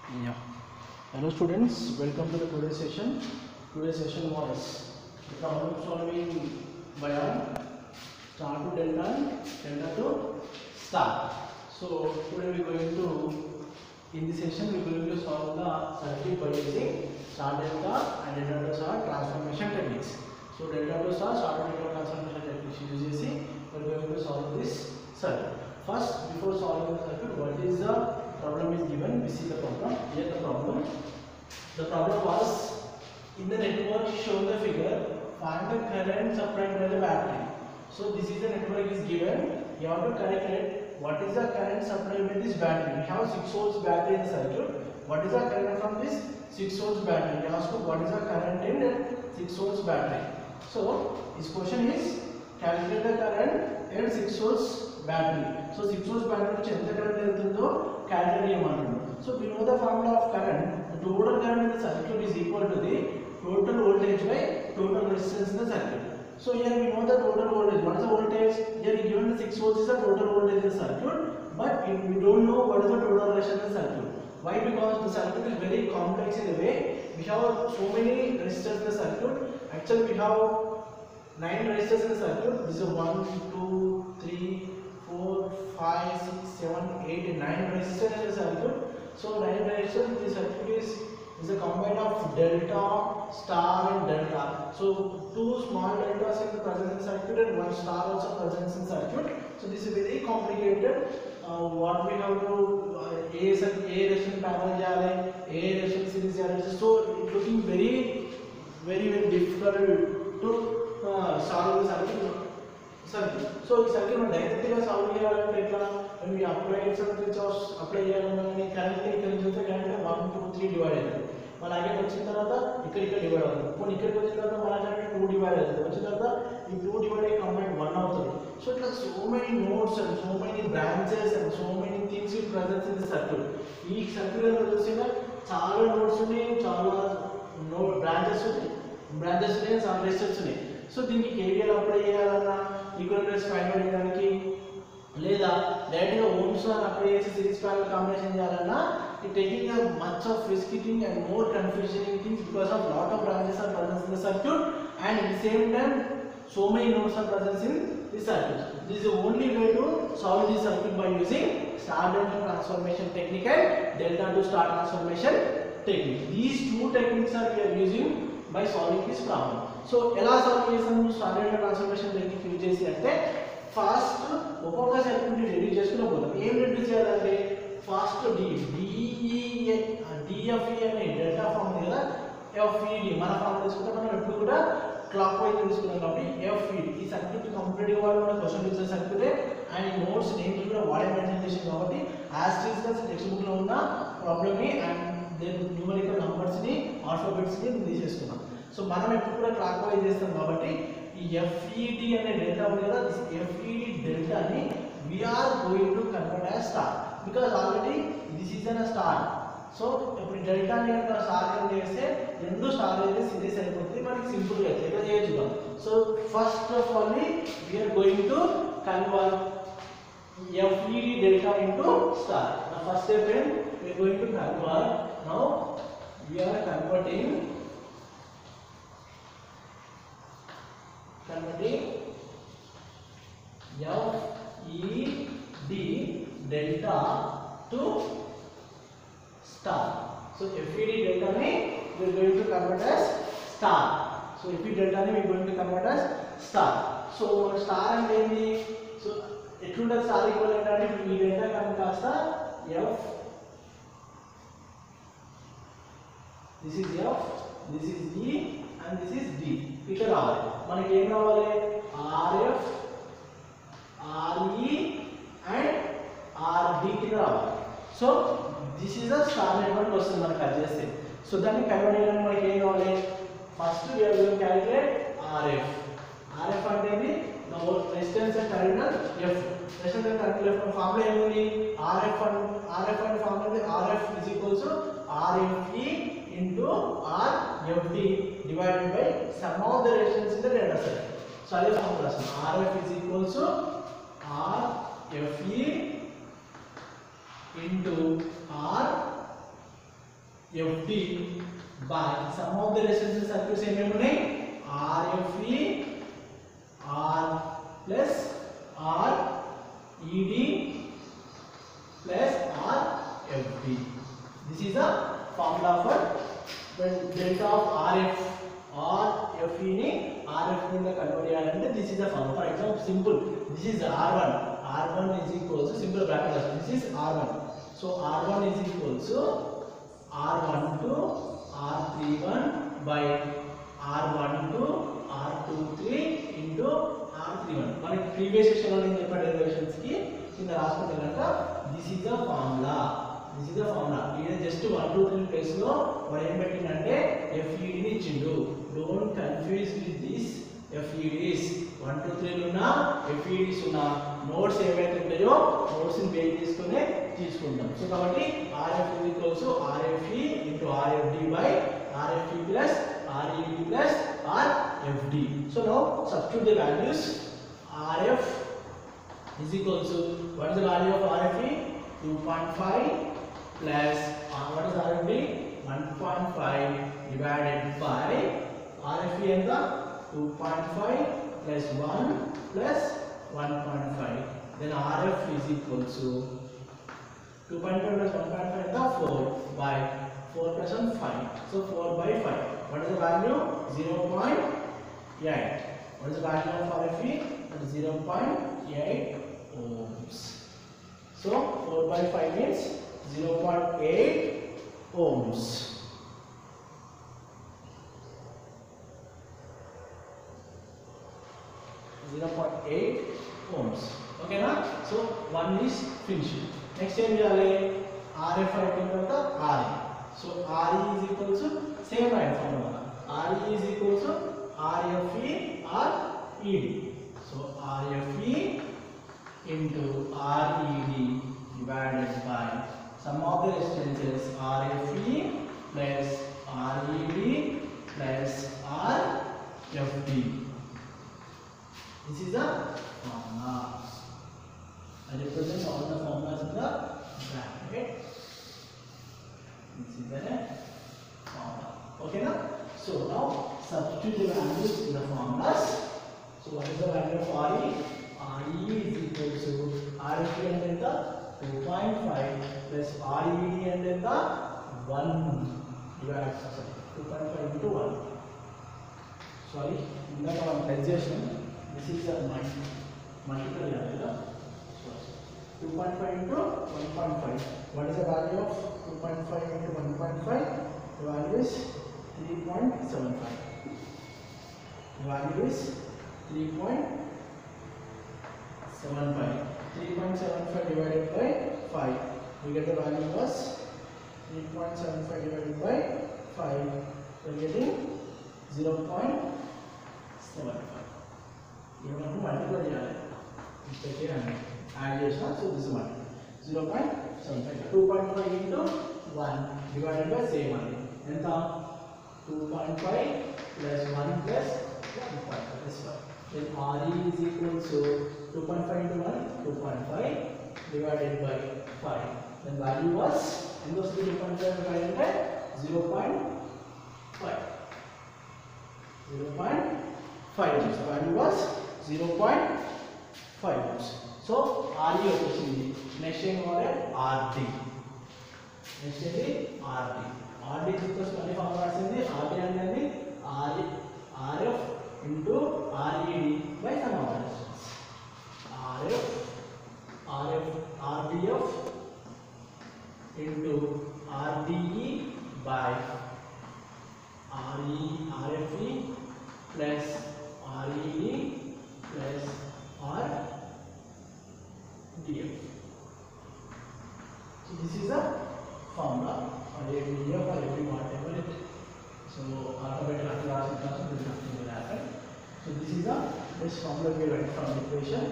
Yeah. Hello students, welcome to the today's session. Today's session was problem solving by star to delta and delta to star. So today we are going to, in this session we are going to solve the circuit by using star delta and delta to star transformation techniques. So delta to star to delta transformation techniques uses we are going to solve this circuit. First, before solving the circuit, what is the problem is given? We see the problem. Here the problem. The problem was in the network shown the figure. Find the current supplied by the battery. So this is the network is given. You have to calculate what is the current supplied by this battery. We have 6 volts battery in the circuit. What is the current from this 6 volts battery? You ask what is the current in that 6 volts battery. So this question is calculate the current at 6 volts battery. So 6 volts battery which ఎంత current వెళ్తుందో calculate చేయమంటున్నాడు. So we know the formula of current. The total current in the circuit is equal to the total voltage by total resistance in the circuit. So here we know the total voltage. What is the voltage? Here given the 6 volts is the total voltage in the circuit, but we don't know what is the total resistance in the circuit. Why? Because the circuit is very complex in a way. We have so many resistors in the circuit. Actually we have 9 resistors in the circuit. This is 1, 2, 3, 4, 5, 6, 7, 8, 9 resistors in the circuit. So 9 resistors, the circuit is a combine of delta, star and delta. So 2 small deltas in the present in the circuit and 1 star also present in the circuit. So this is very complicated. What we have to A resistance parallel jale, A resistance series jale. So it's looking very difficult to solve the circuit. So this circuit we directly solve చేయాలంటే ఎట్లా when we apply Kirchhoff's apply చేయాలన్నా current ఇక్కడ నుంచి current 1 2 3 divide అవుతుంది. మన అక్కడ వచ్చిన తర్వాత ఇక్కడ డివైడ్ అవుతుంది. పోనీ ఇక్కడికి వచ్చిన తర్వాత మన కరెంట్ 2 డివైడ్ అవుతుంది. వచ్చిన తర్వాత ఈ 2 డివైడ్ అయ్యి కంబైన్ 1 అవుతుంది. సో ఇట్లా so many nodes and so many branches and so many things will present in the circuit. ఈ సర్క్యూట్ లో చూసినా చాలా నోడ్స్ ఉన్నాయి, చాలా బ్రాంచెస్ ఉన్నాయి, చాలా రెసిస్టర్స్ ఉన్నాయి. సో దీనికి KVL అప్లై చేయాలన్నా ఈక్వివలెంట్స్ ఫైండ్ అవుట్ చేయడానికి లేదా డైరెక్ట్ గా ఓమ్స్ లా అప్లై చేసి సిరీస్ ప్యారలల్ కాంబినేషన్ చేయాలన్నా it taking a much of risky and more confusing things because of lot of branches are present in the circuit and at the same time so many nodes are present in the circuit. This is the only way to solve this circuit by using star delta transformation technique and delta to star transformation technique. These two techniques are we are using by solving this problem. So ఎలా solve చేస్తాము star delta transformation technique use చేసి అంటే first ఒక్కొక్క circuit ని reduce చేసుకుని పోతాం. ఏం reduce చేయాలంటే ఫస్ట్ DFE అనే డెల్టా ఫార్మ్ ఉంది కదా, FED మన ఫార్మ్ తీసుకుంటే మనం ఎప్పుడు కూడా క్లాక్ వైజ్ తీసుకున్నాం కాబట్టి FED ఈ సర్క్యూట్ కంప్లీట్ గా వాడు మన క్వశ్చన్ ఇచ్చే సర్క్యూట్ అండ్ నోట్స్ నేమ్స్ కూడా వాడే మెన్షన్ చేసాం కాబట్టి యాజ్ టీజ్ గా టెక్స్ట్ బుక్ లో ఉన్న ప్రాబ్లమ్ ని అండ్ దెన్ న్యూమరికల్ నంబర్స్ ని ఆల్ఫాబెట్స్ ని తీసేసుకున్నాం. సో మనం ఎప్పుడు కూడా క్లాక్ వైజ్ చేస్తాం కాబట్టి ఈ FED అనే డెల్టా ఉంది కదా, FED డెల్టా ని we are going to convert as star because already this is a star. So ఇప్పుడు డెల్టా ని కనుక స్టార్ కింద చేస్తే రెండు స్టార్ అయితే సిరీస్ అయిపోతుంది. మనకి సింపుల్ గా ఎట్లా చేయొచ్చు. So first of all we are going to convert FED delta into star. The first step is we are going to convert. Now we are converting FED delta to star. So FED delta ni we are going to convert as star. So FED delta ni we are going to convert as star. So star అంటే ఏంటి? So ఎట్లుంటది star equivalent అంటే ఈ delta కనుక కాస్త F, this is F, this is E and this is D. ఇట్లా రావాలి. మనకి ఏం రావాలి? RF, RE and RD కింద రావాలి. So this is a star network వస్తుంది మనకి అది చేస్తే. సో దాన్ని కన్వర్ట్ చేయడానికి మనకి ఏం కావాలి? First we are going to calculate RF. RF అంటే ఏంటి? The resistance at terminal F. Resistance at terminal F formula ఏముంది? RF అంటే ఫార్ములా ఉంది RF is equals to RFE into RFD divided by sum of the resistance in the delta set. So అదే formula. RF is equals to RFE into R FD by sum of the resistance circuits ఏమేమి ఉన్నాయి RFE R plus RED plus RFD. This is a formula for when delta of RF or FE ni RF కింద convert చేయాలంటే this is a formula. For example, simple, this is R1. R1 is equals to simple bracket. This is R1. So R1 is equals to R12 R31 by R12 R23 into R31. మనకి previous session లో నేను చెప్పిన derivations కి కింద రాసుకుంటే కనుక this is the formula. ఇది just 1 2 3 place లో వాడు ఏం పెట్టిందంటే FED ని ఇచ్చిండు. Don't confuse with this FEDs. 1 2 3 ఉన్న FEDs ఉన్న నోట్స్ ఏవైతే ఉంటాయో నోట్స్ ని బేస్ చేసుకునే తీసుకుంటాం. సో కాబట్టి RF is equals to RFE into RFD by RFE plus RED plus RFD. So now substitute the values. RF is equals to, what is the value of RFE? 2.5 plus what is RFD? 1.5 divided by RFE and the 2.5 plus 1 plus 1.5. Then RF is equals to 2.5 plus 1.5 is the 4 by 4 plus 1 5. So 4 by 5. What is the value? 0.8. What is the value of RFE? That is 0.8 ohms. So 4 by 5 means 0.8 ohms. Okay na? So one is finished. Next time we have RF and RE. So RE is equal to same line formula. RE is equal to RFE or ED. So RFE into RED divided by sum of the resistances RFE plus RED plus RFD. This is the formula. I represent all the formulas in the bracket. This is the formula. Okay now? So now substitute the values in the formulas. So what is the value of RE? RE is equal to RFE and then the 2.5 plus RED and then the 1 divided, sorry, 2.5 into 1. Sorry, in that one transition, this is a multiple area. 2.5 into 1.5. What is the value of 2.5 into 1.5? The value is 3.75. The value is 3.75. 3.75 divided by 5. We get the value was 3.75 divided by 5. We are getting 0.75. You have to multiply it. Add this one, so this is 1. 0.75. 2.5 into 1 divided by same one. And 2.5 plus 1 plus 1.5. This one. Then RE is equal to 2.5 into 1, 2.5 divided by 5. Then value was, and those 2.5 divided by 0.5. 0.5 ohms. The value was 0.5 ohms. So RE వచ్చేసింది. Next thing what is RD. Next is RD. RD is equals to any formula రాసింది. RD అనేది RF into RED by sum of the resistance. RDF into RDE by RFE plus RED plus RDF. So this is a formula for every year, for every whatever it is. So alphabetical class will happen. So this is the best formula we write from the equation.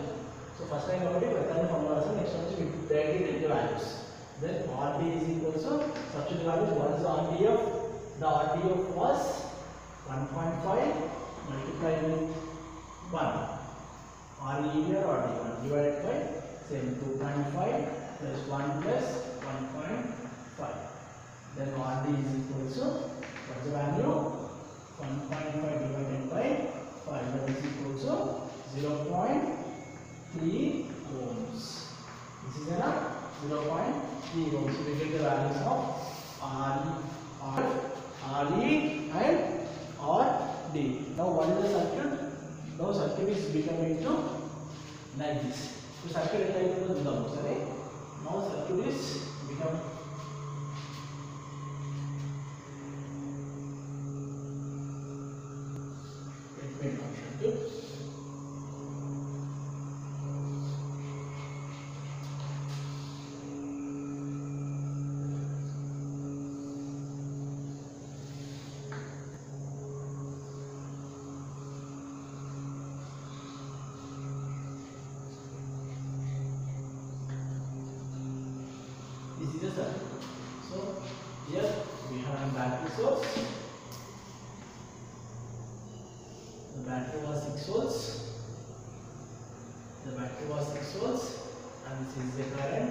So first time about it, formula. Next one we break it into values. Then RD is equal to substitute values. What is the RDF? The RDF was 1.5 multiplied with 1. RED or RD1 divided by same 2.5 plus 1 plus 1.5. then RD is equal to what's the value? 1.5 divided by 5, that is equal to 0.3 ohms. This is enough. 0.3 ohms. So we get the values of RE and RD. Now what is the circuit? Now circuit is becoming to like this. So circuit is like this. Now circuit is become this is a circuit. So here we have a battery source. The battery was 6 volts. The battery was 6 volts, and this is the current,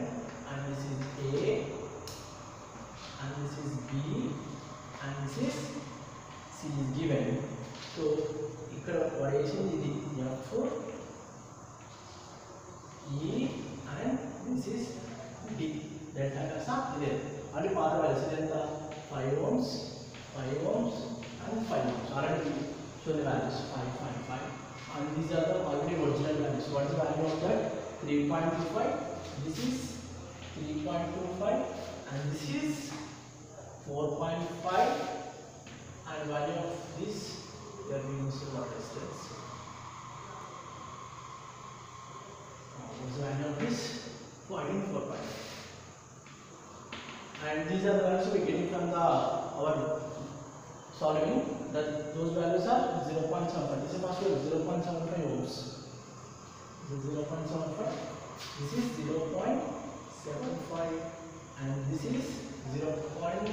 and this is A, and this is B, and this is C is given. So ఇక్కడ variation ఇది F, E, and this is D. Delta kasa ide. Adi paatha values delta 5 ohms, 5 ohms, and 5 ohms. Already show the values 5, 5, 5. And these are the already original values. What is the value of that? 3.25. This is 3.25, and this is 4.5. And value of this we are using the water resistance. What is the value of this? 4.5. And these are the values we are getting from our solving. That those values are 0.75. This is first value 0.75 ohms. This is 0.75. This is 0.75, and this is 0.5,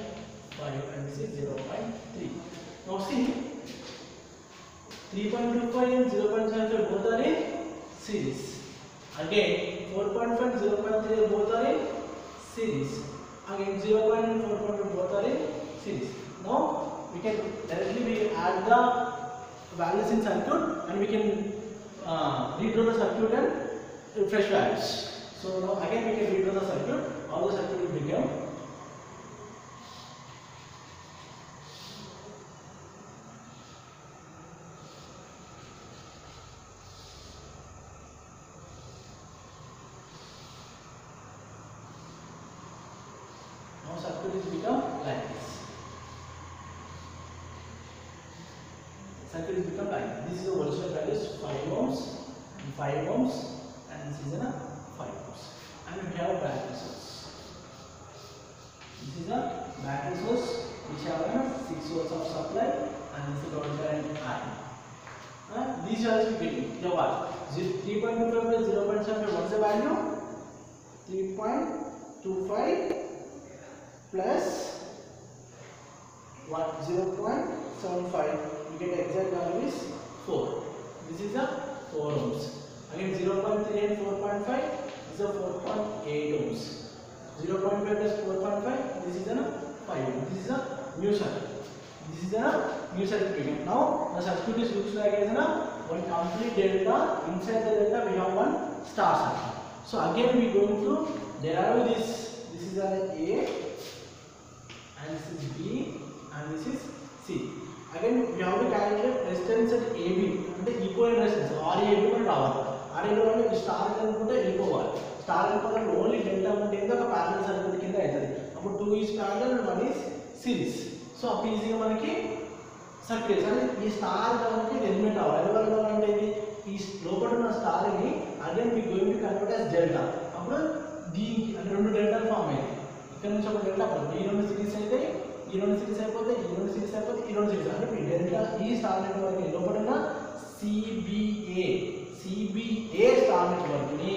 and this is 0.3. Now see, 3.25 and 0.75 both are in series. Again, 4.5 and 0.3 both are in series. Again, 0.5 and 4.5 both are in series. Now we can directly add the values in circuit, and we can redraw the circuit and fresh values. So now again we can redraw the circuit. All the circuit will become circuit is become like this. Circuit is become like this. This is the original values 5 ohms and 5 ohms, and this is a 5 ohms. And we have battery source. This is a battery source which have a 6 volts of supply, and this is the current I. These values we get. Now what? 3.25 plus 0.75. What is the value? 3.25 plus 0.75, we get exact value is 4. This is a 4 ohms. Again 0.3 and 4.5 is a 4.8 ohms. 0.5 plus 4.5, this is a 5 ohms. This is a new circuit. This is a new circuit. Now the circuit is looks like as one complete delta. Inside the delta we have one star circuit. So again we are going to derive this. This is an A, and this is B, and this is C. Again we have to calculate resistance at AB, and the equivalent resistance RAB and RAB. RAB అంటే star అనుకుంటే వెళ్ళిపోవాలి. Star అనుకోవాలంటే only delta అంటే ఏందో ఒక parallel circuit కింద అవుతుంది. అప్పుడు 2 is parallel and 1 is series. So అప్పుడు ఈజీగా మనకి సర్క్యూట్ అంటే ఈ స్టార్ కాబట్టి ఎలిమెంట్ అవ్వాలి. ఎలా అంటే ఈ లోపల ఉన్న స్టార్ ని again we going to convert as delta. అప్పుడు దీనికి అంటే రెండు డెల్టాలు ఫామ్ అయ్యాయి. ఇక్కడ నుంచి ఒక డెల్టా పడుతుంది. ఈ రెండు సిరీస్ అయితే ఈ రెండు సిరీస్ అయిపోతే ఈ రెండు సిరీస్ అయిపోతే ఈ రెండు సిరీస్ అంటే ఈ డెల్టా ఈ స్టార్ నెట్వర్క్ లోపల ఉన్న CBA స్టార్ నెట్వర్క్ ని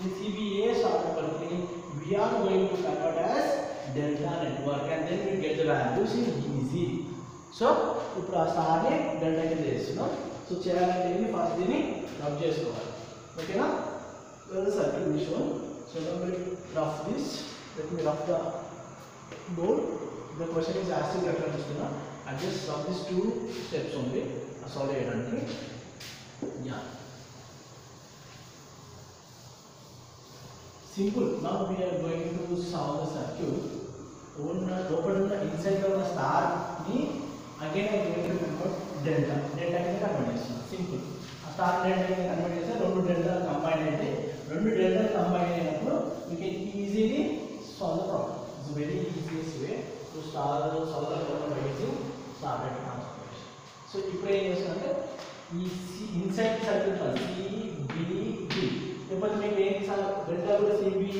ఈ CBA స్టార్ నెట్వర్క్ ని we are going to convert as delta network, and then we get the values in easy. So ఇప్పుడు ఆ స్టార్ ని డెల్టా కింద చేస్తున్నాం. సో చేయాలంటే ఫస్ట్ దీన్ని రబ్ చేసుకోవాలి. ఓకేనా? the circuit will show. So let me rough this. Let me rough the board. ఇప్పుడు క్వశ్చన్ ఈజ్ యాస్టింగ్ ఎట్లా చూస్తున్నా adjust from this 2 steps only solve చేయడానికి. Yeah simple. Now we are going to solve the circuit. లోపల ఉన్న inside లో ఉన్న star ని again I going to convert delta కింద కన్వర్ట్ చేస్తున్నాం. సింపుల్. ఆ స్టార్ డెల్టా కింద కన్వర్ట్ చేస్తే రెండు డెల్టాలు కంబైన్ అయితే రెండు డెల్టాలు కంబైన్ అయినప్పుడు we can easily solve the problem. It's a very easiest way to solve the problem by using star data transformation. So ఇప్పుడు ఏం చేస్తామంటే ఈ ఇన్సైడ్ సర్క్యూట్ CBD లేకపోతే మీకు ఏం డెల్టా కూడా CBA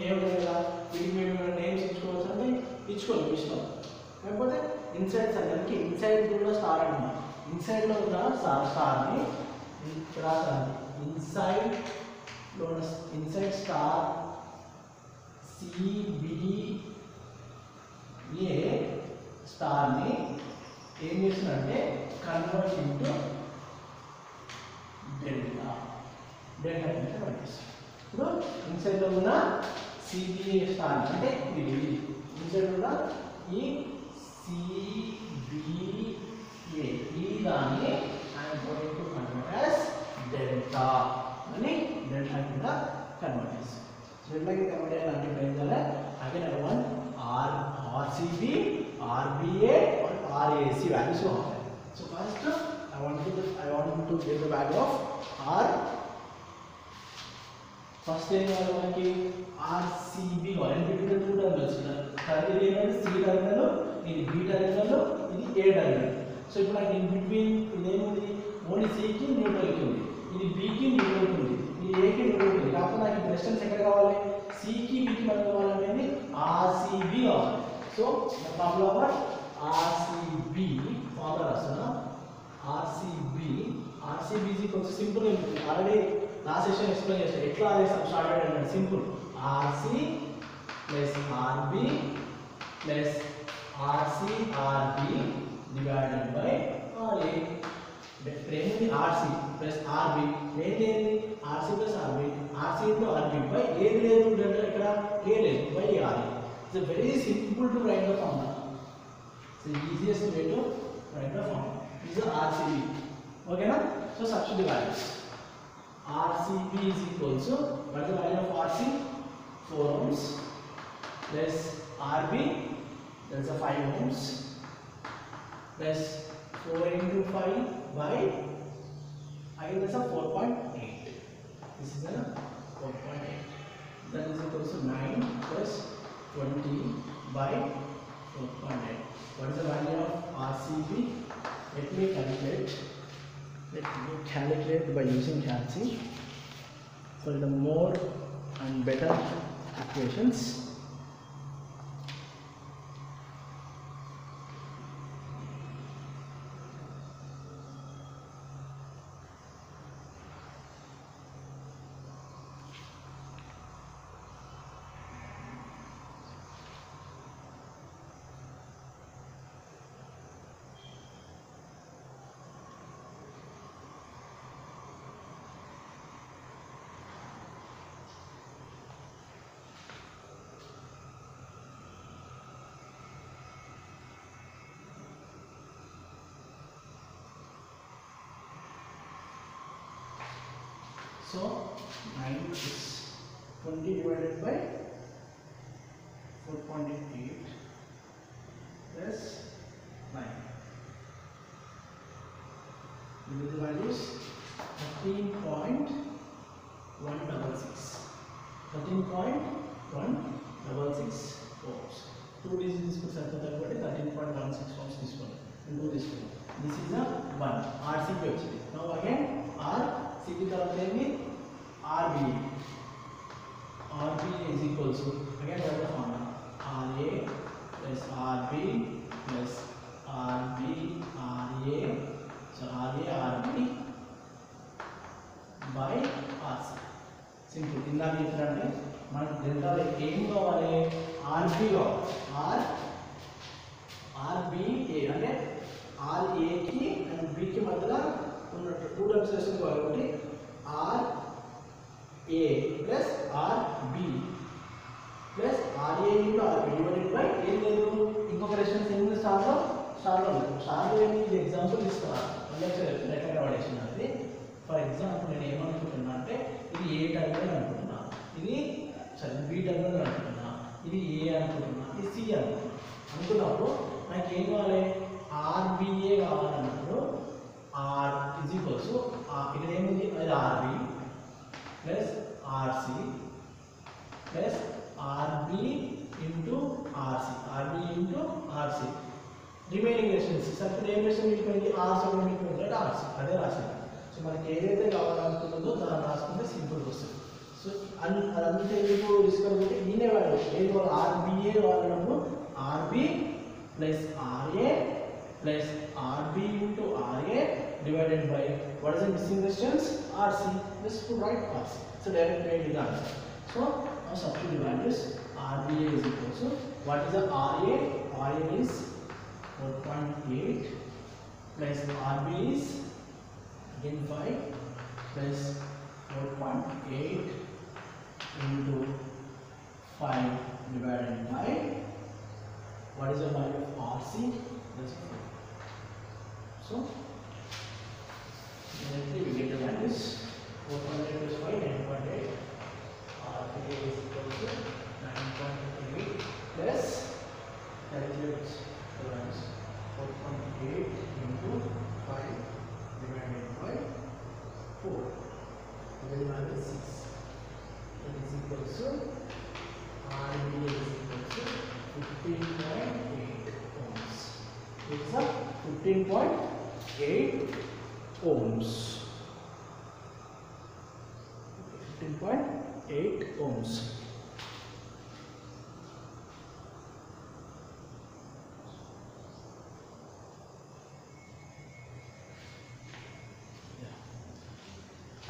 ఏముంది కదా వీటికి మేము నేమ్స్ ఇచ్చుకోవచ్చు అంటే ఇచ్చుకోవాలి ఇష్టం. లేకపోతే ఇన్సైడ్ సర్కిల్కి ఇన్సైడ్ కూడా స్టార్ అంటున్నాం. ఇన్సైడ్లో ఉన్న స్టార్ని రాసాను. ఇన్సైడ్ స్టార్ CBA స్టార్ని ఏం చేస్తున్నారంటే కన్వర్ట్ ఇంటూ డెల్టా కింద కన్వర్ట్ చేస్తాం. ఇప్పుడు ఇన్సైడ్లో ఉన్న CBA స్టార్ అంటే ఇది ఇన్సైడ్ ఉన్న ఈ CBA ఈ దాన్ని I'm going to convert as delta అని డెల్టా కింద కన్వర్ట్ చేస్తాం. డెల్టా కింద కన్వర్ట్ చేయాలంటే ఇప్పుడు ఏం చేయాలి? Again I want RCB, RBA or RAC values to happen. So first I want to get the value of R. First ఏం కావాలి మనకి? RCB కావాలి. NPT టూ టర్మినల్స్ టర్మినల్ ఏమంటే C టర్మినల్, ఇది B టర్మినల్, ఇది A టర్మినల్. సో ఇప్పుడు నాకు in between ఇదేముంది? Only C కి న్యూట్రల్ కి ఉంది, ఇది B కి న్యూట్రల్ కి ఉంది, ఇది A కి న్యూట్రల్ ఉంది. కాకపోతే నాకు డిస్టెన్స్ ఎక్కడ కావాలి? C కి B కి మనకు కావాలంటే RCB కావాలి. So the formula for RCB formula రాస్తున్నా. RCB is equal to simple already last session explain చేశాను. ఎట్లా అదే సబ్స్టార్టెడ్ అంటే simple RC plus RB plus RB divided by RA. ఏంటి? RC plus RB ఏంటి? RC plus RB into RB by ఏది లేదు delta ఇక్కడ A లేదు by RA. It's a very simple to write the formula. It's the easiest way to write the formula. This is RCB. Okay na? So substitute the values. RCB is equal to what is the value of RC? 4 ohms plus RB, that's a 5 ohms plus 4 into 5 by again that's a 4.8. This is a 4.8. That is equal to 9 plus 20 by 4.8. What is the value of RCB? Let me calculate by using calci for the more and better equations. So 9 is 20 divided by 4.8 plus 9. The value is 13.166. 13.166 ohms. 2 digits is 13.16 ohms. This one. This is a 1 RCB. Now again RCB RB is equal to again what is the formula? RA plus RB plus RB RA. So RA RB by RC. Simple. ఇందాక చెప్పినట్టే మనకు డెల్టాలో ఏం కావాలి? RB కావాలి. RBA అంటే RA కి and B కి మధ్యలో ఉన్న టూ టర్మ్స్ వేసుకుని కాబట్టి RA plus RB plus RA into RB divided by ఏం లేదు ఇంకొక స్టార్లో ఇది ఎగ్జాంపుల్ తీసుకురా లెక్క పడేసిన అది. ఫర్ ఎగ్జాంపుల్ నేను ఏమనుకుంటున్నా అంటే ఇది ఏ టర్మినల్ అనుకుంటున్నా, ఇది బి టర్మినల్ అనుకుంటున్నా, ఇది ఏ అనుకుంటున్నా, ఇది సి అనుకున్నప్పుడు నాకు ఏం కావాలి, ఆర్బిఏ కావాలన్నప్పుడు ఆర్ ఇజ్ ఈక్వల్స్ ఇక్కడ ఏముంది, అది RB plus RC plus RB into RC, RB into RC. Remaining resistance circuit ఏం రెసిస్టెన్స్ మిగిలిపోయింది, ఆర్సి మిగిలిపోయింది, అంటే ఆర్సి అదే రాసింది. సో మనకి ఏదైతే కావాలనుకుంటుందో దాన్ని రాసుకుంటే సింపుల్గా వస్తుంది. సో అదంతా ఎందుకు రిస్క్ అనుకుంటే ఈయనే వాడు ఏది వాళ్ళు ఆర్బిఏ వాడినప్పుడు RB plus RA plus RB into RA divided by what is the missing resistance, RC. Just put right RC. So direct made the answer. So now substitute the values. RBA is equal to what is the RA? RA is 4.8 plus RB is again 5 plus 4.8 into 5 divided by what is the value of RC? That's 4. So directly we get the values 4.8 plus 5, 9.8. RA is equal to 9.8 plus calculate the values 4.8 into 5 divided by 4. The value is 6. That is equal to RB is equal to 15.8 ohms. It's a 15.8 ohms. 15.8 ohms.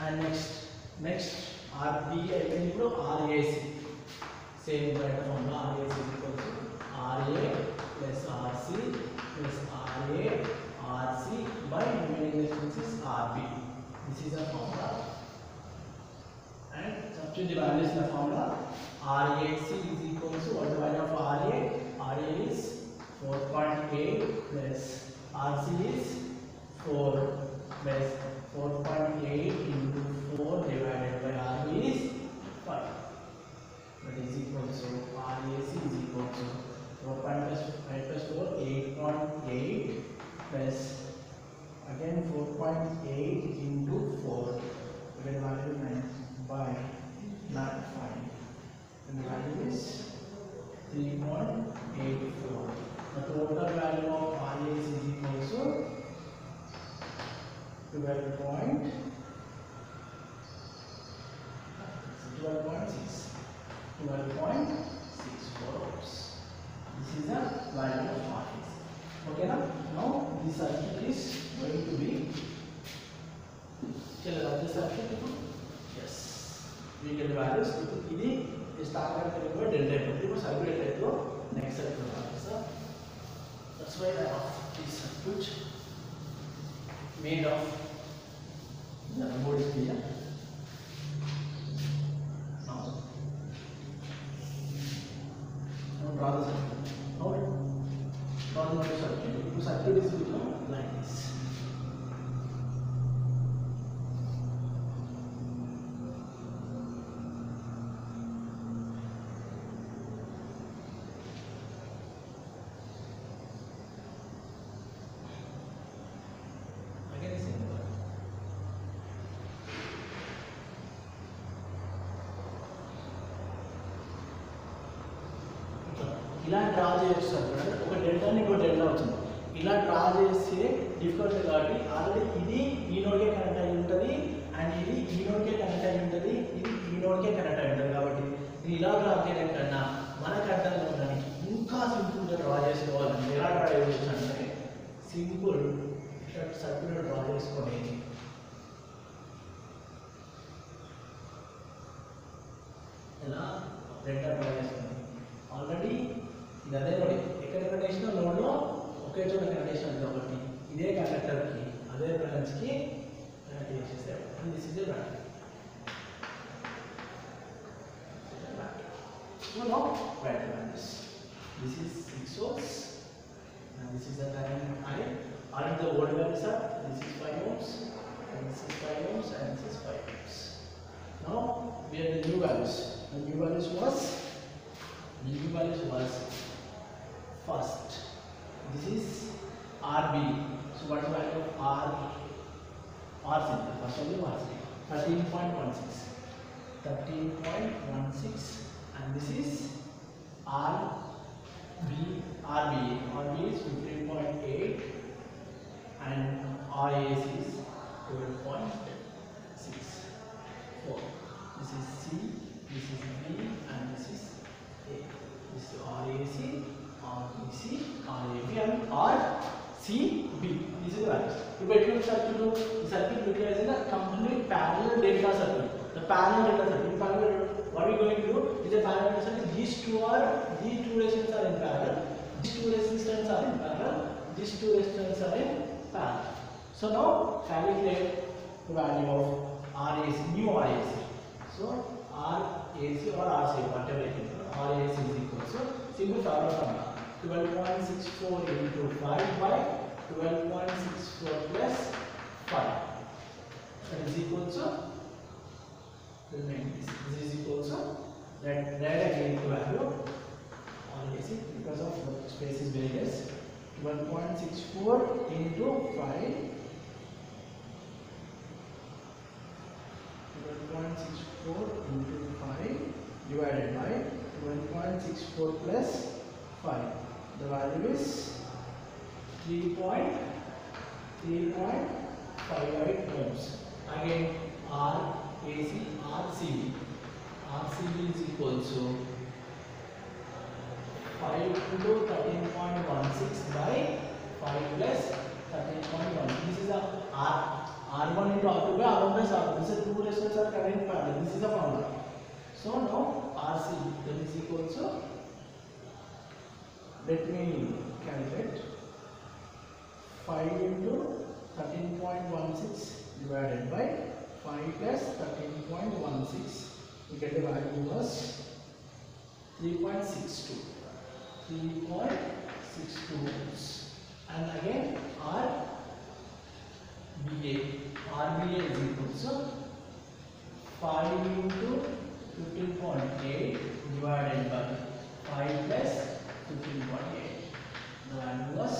And next RBA into RAC. Same kind of formula. RAC is equal to RA plus RC plus RA RC by remaining resistance is RB. This is a formula. And substitute the values in the formula. RAC is equal to what is the value of RA? RA is 4.8 plus RC is 4 plus 4.8 into 4 divided by RB is 5. That is equal to RAC is equal to 4.5 plus 4, 8.8 plus again 4.8 into 4. The value 9 by not 5. And the value is 3.84. The total value of RAC is equal to 12.64 ohms. This is the value of RAC. Okay now this circuit is going to be the circuit. Yes, we get the values. This is start delta circuit next circuit. That's why I have this circuit made of the mode is clear. Now draw the circuit. Now draw the circuit. The circuit is like this. ఇలా draw చేస్తారు ఒక డెల్టాని ఇంకో delta వచ్చింది. ఇలా draw చేస్తే difficult కాబట్టి already ఇది ఈ నోడ్కే కనెక్ట్ అయి ఉంటుంది అండ్ ఇది ఈ నోడ్కే కనెక్ట్ అయి ఉంటుంది, ఇది ఈ నోడ్కే కనెక్ట్ అయి ఉంటుంది. కాబట్టి ఇది ఇలా డ్రా చేయడం కన్నా మనకు అర్థం కావడానికి ఇంకా సింపుల్గా డ్రా చేసుకోవాలని ఎలా డ్రా చేయవచ్చు అంటే సింపుల్ సర్క్యులర్ డ్రా చేసుకొని ఇలా డెల్టా డ్రా చేసుకొని ఆల్రెడీ ఇది అదే నోడ్ ఎక్కడ కనెక్షన్ నోడ్లో ఒకే చోట కనెక్షన్ కాబట్టి ఇదే కండక్టర్కి అదే బ్రాంచ్కి కనెక్ట్ చేసేసాడు. And this is a branch. So now write the values. This is 6 volts and this is the current the old values are, this is 5 ohms, and this is 5 ohms, and this is 5 ohms. Now we have the new values. The new values was first. This is RB. So what is the value of RC? The first value of RC 13.16. 13.16, and this is RB is 15.8, and RAC is 12.64. This is C, this is B, and this is A. This is RAC, RBC, RAB, and RCB. These are the values. If we start to do the circuit, look as in a complete parallel delta circuit. The parallel delta circuit. What we are going to do is a parallel delta circuit. These two resistors are in parallel. These two resistors are in parallel. These two resistors are in parallel. So now calculate the value of RAC, new RAC. So RAC or RC, whatever it is, RAC is equal to simple formula 12.64 into 5 by 12.64 plus 5. That is equal to, this is equal to that again to value RAC because of the space is very less. 12.64 into 5. 12.64 into 5 divided by 12.64 plus 5. The value is 3.58 ohms. Again RAC, RCB. RCB is equal to 5 into 13.16 by 5 plus 13.1. This is a R1 into R2 by R1 plus R2. These are two resistors are current parallel. This is the formula. So now RCB, that is equal to, let me calculate, 5 into 13.16 divided by 5 plus 13.16. We get the value was 3.62. 3.62 ohms. And again RBA is equal to 5 into 15.8 divided by 5 plus 15.8. The value was,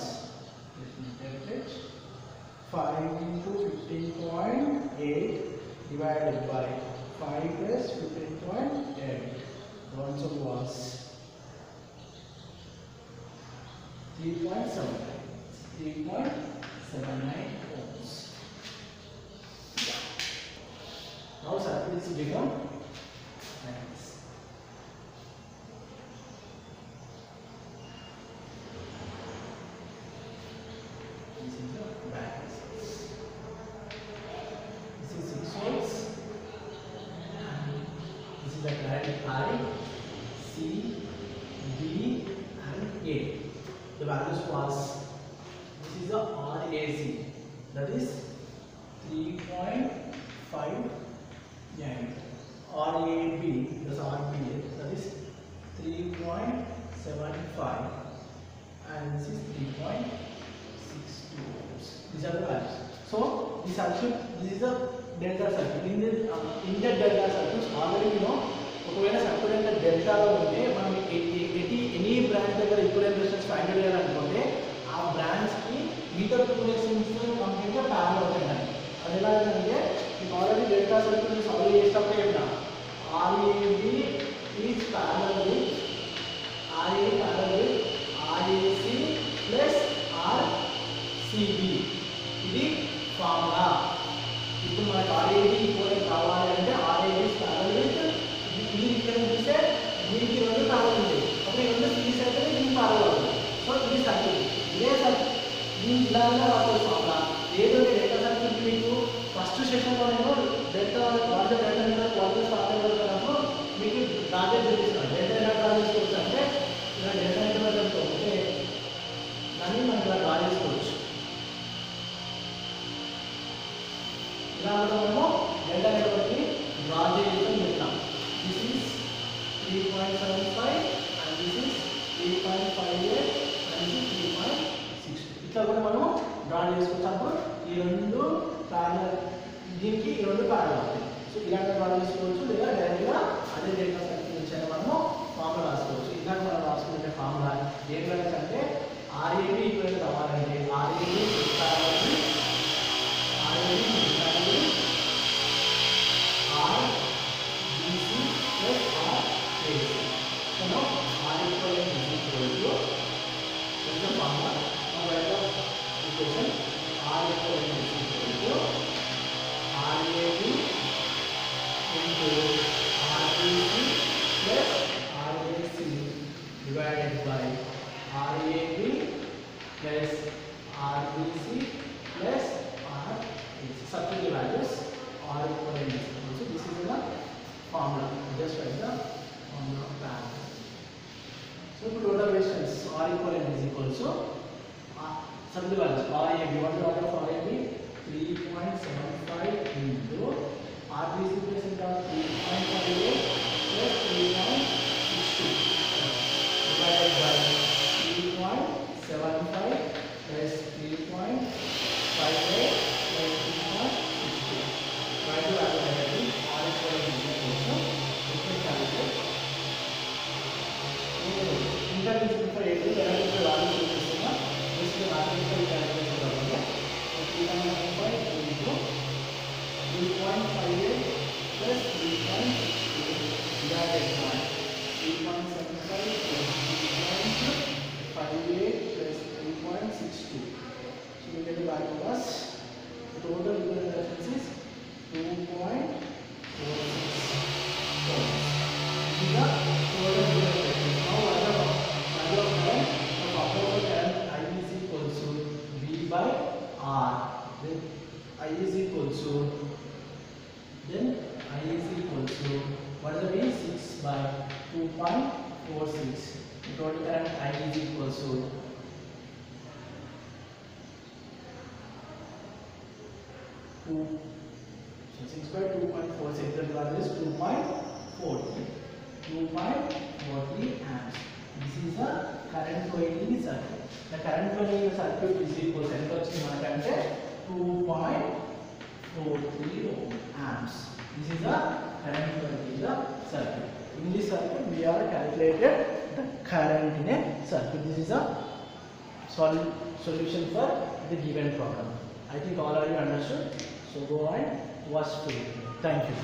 let me calculate, 5 into 15.8 divided by 5 plus 15.8. The answer was 3.79 ohms. Now circuit is become like this. This is the back resistance. This is 6 volts, and this is the current I, C, B, and A. The values was, this is the RAC, that is 3.5, and RAB, that is RBA, that is 3.75, and this is 3.62 ohms. These are the values. So this circuit, this is a delta circuit. In the delta circuits already you know, ఒకవేళ circuit అంటే డెల్టాలో ఉంటే మనం any branch దగ్గర equivalent resistance find చేయాలనుకుంటే ఆ branch కి మిగతా టూ రెసిస్టెన్స్ కంప్లీట్ గా ప్యారలల్ అవుతాయి. అది ఎలా అంటే మీకు ఆల్రెడీ డెల్టా సర్క్యూట్ సాల్వ్ చేసేటప్పుడు చెప్పిన RAB is parallel with RAC plus RCB. ఇది ఫార్ములా. ఇప్పుడు మనకు RAB ఈక్వలెంట్ కావాలి అంటే RAB ఈజ్ ప్యారలల్ విత్, ఇది ఇక్కడ చూస్తే దీనికి రెండు ప్యారలల్ ఉంటాయి, అప్పుడు ఈ రెండు సిరీస్ అయితే దీనికి ప్యారలల్ అవుతుంది. సో ఇది సర్క్యూట్, ఇదే సర్క్యూట్ దీని ఇలాగా వాడుతుంది ఫార్ములా. ఏదో డెల్టా సర్క్యూట్ మీకు ఫస్ట్ సెషన్లో నేను delta water delta metre water start అయినప్పుడు మీకు డ్రాజెస్ చూపిస్తాను. డెల్టా ఎలా డ్రా చేసుకోవచ్చు అంటే ఇలా డెల్టా మీటర్ ఉంటే దాన్ని మనం ఇలా డ్రా చేసుకోవచ్చు. ఇలా మనము డెల్టా నెట్వర్క్ని డ్రా చేయడం చెప్తాం. This is 3.75 and this is 3.58 and this is 3.62. ఇట్లా కూడా మనం డ్రా చేసుకున్నప్పుడు ఈ రెండు ప్యారలల్ దీనికి ఈ రెండు ప్యారలల్ అవుతాయి. సో ఇలాంటి డ్రా చేసుకోవచ్చు లేదా డైరెక్ట్గా అదే డెల్టా సర్కిల్ నుంచి మనము ఫార్ములా రాసుకోవచ్చు. ఇలాగ మనం రాసుకునే ఫార్ములా ఏం అంటే RAB ఈక్వల్ రావాలంటే RAB divided by RAB plus RBC plus RAC. Substitute values are equivalent. So this is the formula. Just write the formula of parallel. So total resistance R equivalent is equal to substitute values RAB. What is the value of RAB? 3.75 into RBC plus 3.58 plus 3.62. Divided by 3.75 plus 3.58 plus 3.62. Try to calculate it. R equivalent is equal to, you can calculate. Intervention for 8 is value to value to this one. This is the mathematical calculation of it. So 3.75 into 3.58 plus 3.62 divided by 3.75 plus 3.58 plus 3.62. So we get the value as the total equivalent resistance is 2.46 ohms. This is the total equivalent resistance. Now what is the value of current? The formula for current I is equal to V by R. Then I is equal to what is the V? 6 by 2.46. The total current I is equal to 2. So 6 by 2.46. The value is 2.40 amps. This is the current flowing in the circuit. The current flowing in the circuit is equal to 2.43 amps. This is the current flowing in the circuit. In this circuit, we are calculated the current in a circuit. This is a solution for the given problem. I think all of you understood. So go and watch it. Thank you.